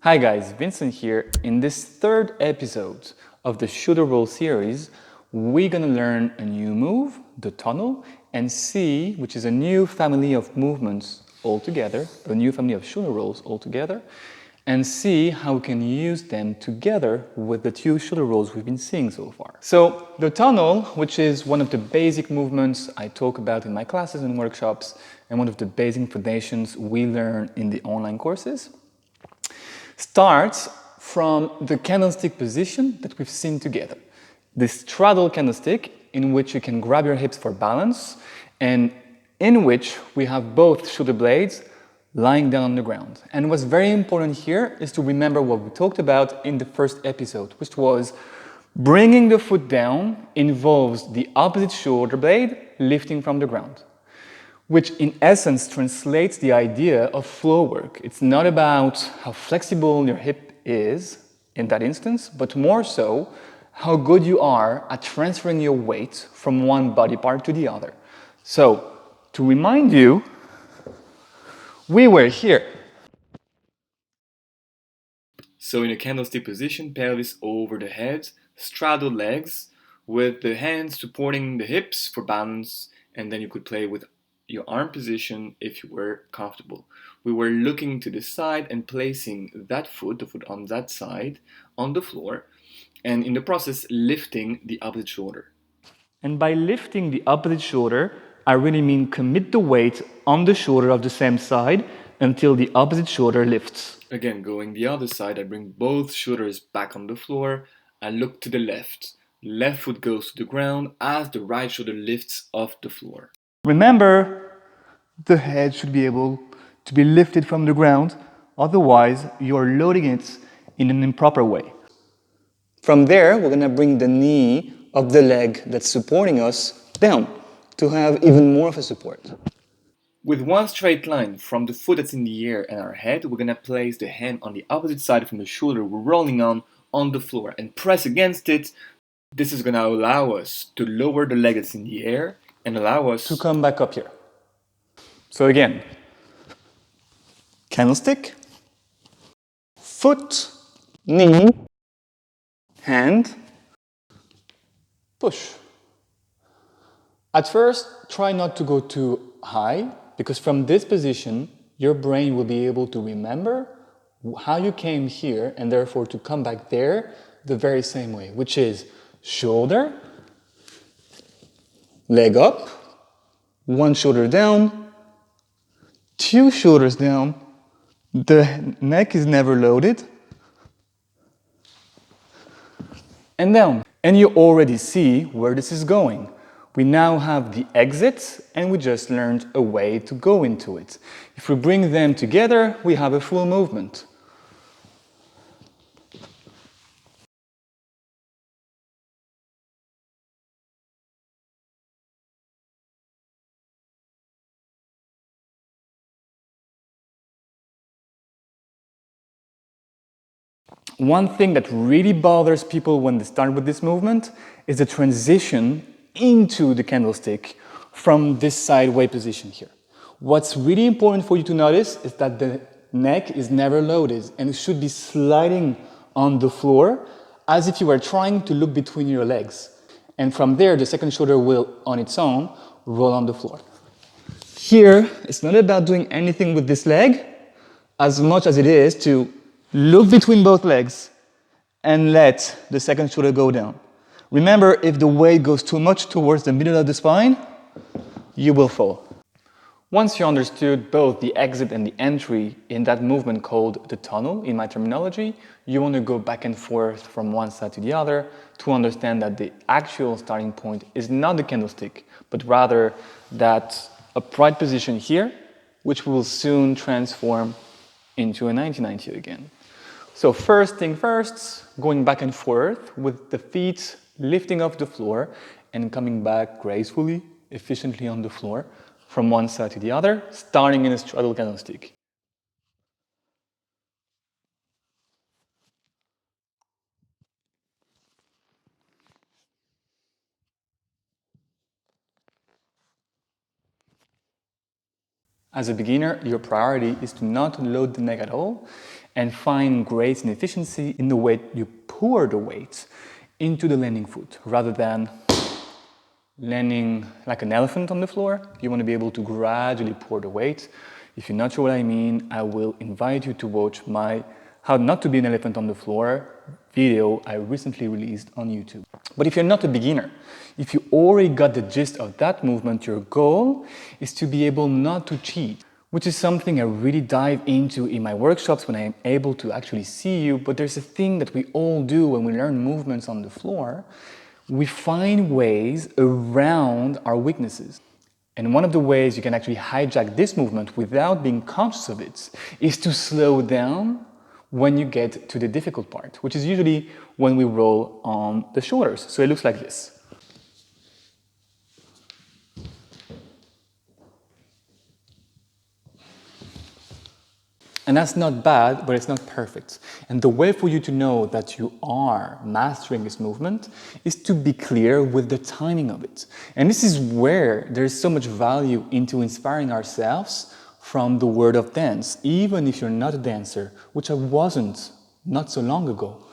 Hi guys, Vincent here. In this third episode of the shoulder roll series, we're gonna learn a new move, the tunnel, and see, which is a new family of movements altogether, a new family of shoulder rolls altogether, and see how we can use them together with the two shoulder rolls we've been seeing so far. So the tunnel, which is one of the basic movements I talk about in my classes and workshops, and one of the basic foundations we learn in the online courses, starts from the candlestick position that we've seen together. This straddle candlestick in which you can grab your hips for balance and in which we have both shoulder blades lying down on the ground. And what's very important here is to remember what we talked about in the first episode, which was bringing the foot down involves the opposite shoulder blade lifting from the ground, which in essence translates the idea of floor work. It's not about how flexible your hip is in that instance, but more so how good you are at transferring your weight from one body part to the other. So, to remind you, we were here. So in a candlestick position, pelvis over the head, straddled legs, with the hands supporting the hips for balance, and then you could play with your arm position if you were comfortable. We were looking to the side and placing that foot, the foot on that side, on the floor, and in the process lifting the opposite shoulder. And by lifting the opposite shoulder, I really mean commit the weight on the shoulder of the same side until the opposite shoulder lifts. Again, going the other side, I bring both shoulders back on the floor. I look to the left. Left foot goes to the ground as the right shoulder lifts off the floor. Remember, the head should be able to be lifted from the ground, otherwise you're loading it in an improper way. From there, we're going to bring the knee of the leg that's supporting us down to have even more of a support. With one straight line from the foot that's in the air and our head, we're going to place the hand on the opposite side from the shoulder we're rolling on the floor and press against it. This is going to allow us to lower the leg that's in the air and allow us to come back up here. So again, candlestick, foot, knee, hand, push. At first, try not to go too high, because from this position, your brain will be able to remember how you came here and therefore to come back there the very same way, which is shoulder, leg up, one shoulder down, two shoulders down, the neck is never loaded, and down. And you already see where this is going. We now have the exit and we just learned a way to go into it. If we bring them together, we have a full movement. One thing that really bothers people when they start with this movement is the transition into the candlestick from this sideway position here. What's really important for you to notice is that the neck is never loaded and it should be sliding on the floor as if you were trying to look between your legs. And from there, the second shoulder will, on its own, roll on the floor. Here, it's not about doing anything with this leg as much as it is to look between both legs and let the second shoulder go down. Remember, if the weight goes too much towards the middle of the spine, you will fall. Once you understood both the exit and the entry in that movement called the tunnel, in my terminology, you want to go back and forth from one side to the other to understand that the actual starting point is not the candlestick, but rather that upright position here, which will soon transform into a 1990 again. So first thing first, going back and forth with the feet lifting off the floor and coming back gracefully, efficiently on the floor from one side to the other, starting in a straddle candlestick. As a beginner, your priority is to not load the neck at all and find grace and efficiency in the way you pour the weight into the landing foot rather than landing like an elephant on the floor. You want to be able to gradually pour the weight. If you're not sure what I mean, I will invite you to watch my How Not to Be an Elephant on the Floor video I recently released on YouTube. But if you're not a beginner, if you already got the gist of that movement, your goal is to be able not to cheat, which is something I really dive into in my workshops when I'm able to actually see you. But there's a thing that we all do when we learn movements on the floor. We find ways around our weaknesses. And one of the ways you can actually hijack this movement without being conscious of it is to slow down when you get to the difficult part, which is usually when we roll on the shoulders. So it looks like this. And that's not bad, but it's not perfect. And the way for you to know that you are mastering this movement is to be clear with the timing of it. And this is where there's so much value into inspiring ourselves from the world of dance. Even if you're not a dancer, which I wasn't not so long ago,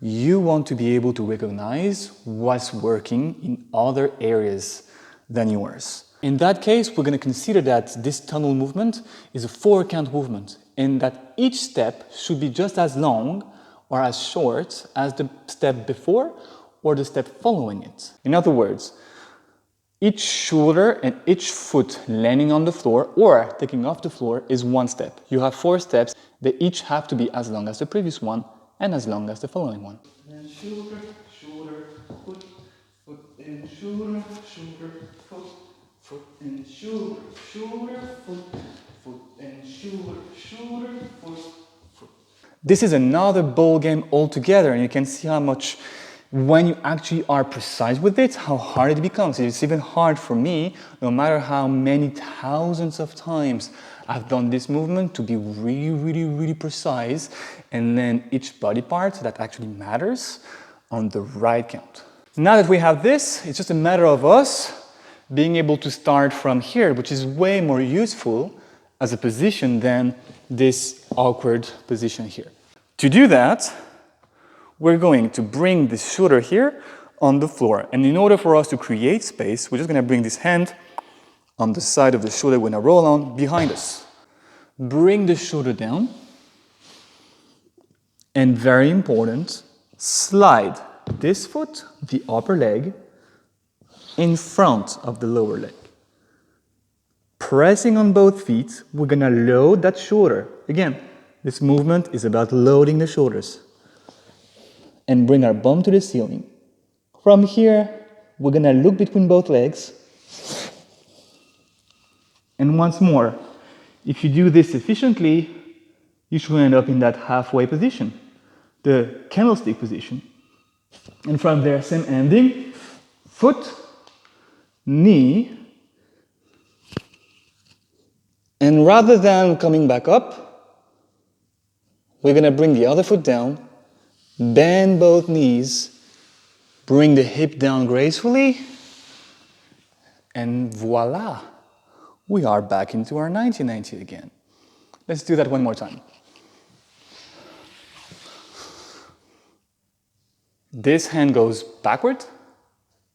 you want to be able to recognize what's working in other areas than yours. In that case, we're going to consider that this tunnel movement is a 4-count movement, and that each step should be just as long or as short as the step before or the step following it. In other words, each shoulder and each foot landing on the floor or taking off the floor is 1 step. You have 4 steps. They each have to be as long as the previous one and as long as the following one. And shoulder, shoulder, foot, foot, and shoulder, shoulder, foot, foot, and shoulder, shoulder, foot, foot, and shoulder, shoulder, foot, foot. This is another ball game altogether, and you can see how much, when you actually are precise with it, how hard it becomes. It's even hard for me, no matter how many thousands of times I've done this movement, to be really, really, really precise and then each body part that actually matters on the right count. Now that we have this, it's just a matter of us being able to start from here, which is way more useful as a position than this awkward position here. To do that, we're going to bring this shoulder here on the floor. And in order for us to create space, we're just going to bring this hand on the side of the shoulder we're going to roll on behind us. Bring the shoulder down. And very important, slide this foot, the upper leg, in front of the lower leg. Pressing on both feet, we're going to load that shoulder. Again, this movement is about loading the shoulders. And bring our bum to the ceiling. From here, we're going to look between both legs. And once more, if you do this efficiently, you should end up in that halfway position, the candlestick position. And from there, same ending, foot, knee, and rather than coming back up, we're going to bring the other foot down, bend both knees, bring the hip down gracefully, and voila, we are back into our 1990 again. Let's do that one more time. This hand goes backward,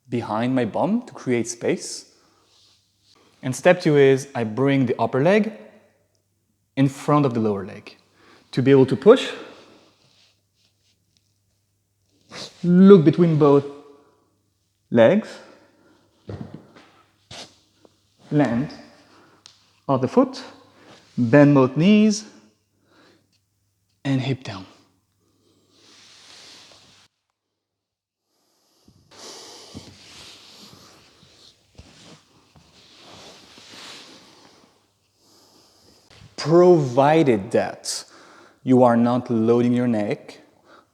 behind my bum to create space. And step 2 is I bring the upper leg in front of the lower leg to be able to push. Look between both legs. Land on the foot. Bend both knees. And hip down. Provided that you are not loading your neck,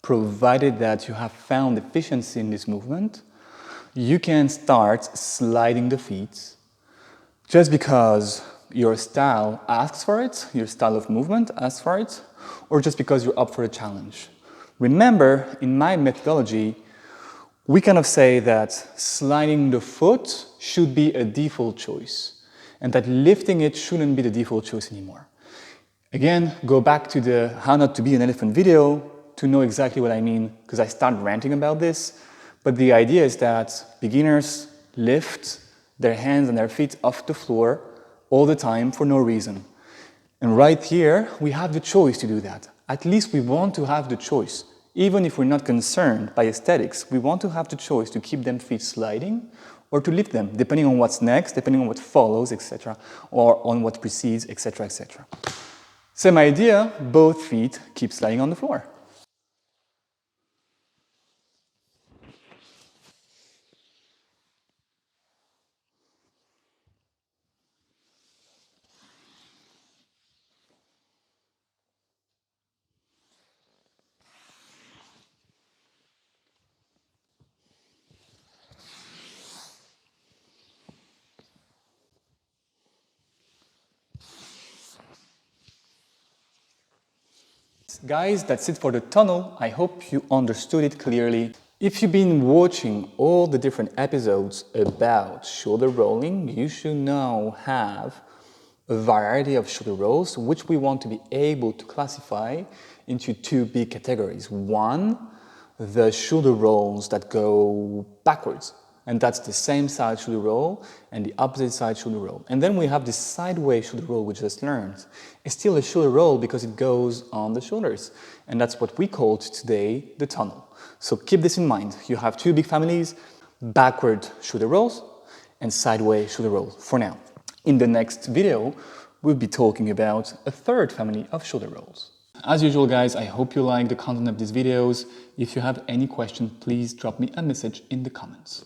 provided that you have found efficiency in this movement, you can start sliding the feet just because your style asks for it, your style of movement asks for it, or just because you're up for a challenge. Remember, in my methodology, we kind of say that sliding the foot should be a default choice, and that lifting it shouldn't be the default choice anymore. Again, go back to the how not to be an elephant video to know exactly what I mean, because I start ranting about this. But the idea is that beginners lift their hands and their feet off the floor all the time for no reason. And right here, we have the choice to do that. At least we want to have the choice. Even if we're not concerned by aesthetics, we want to have the choice to keep them feet sliding or to lift them, depending on what's next, depending on what follows, etc., or on what precedes, etc., etc. Same idea, both feet keep sliding on the floor. Guys, that's it for the tunnel. I hope you understood it clearly. If you've been watching all the different episodes about shoulder rolling, you should now have a variety of shoulder rolls, which we want to be able to classify into two big categories. One, the shoulder rolls that go backwards, and that's the same side shoulder roll and the opposite side shoulder roll. And then we have the sideways shoulder roll we just learned. It's still a shoulder roll because it goes on the shoulders, and that's what we called today the tunnel. So keep this in mind. You have two big families, backward shoulder rolls and sideways shoulder rolls for now. In the next video, we'll be talking about a third family of shoulder rolls. As usual, guys, I hope you like the content of these videos. If you have any question, please drop me a message in the comments.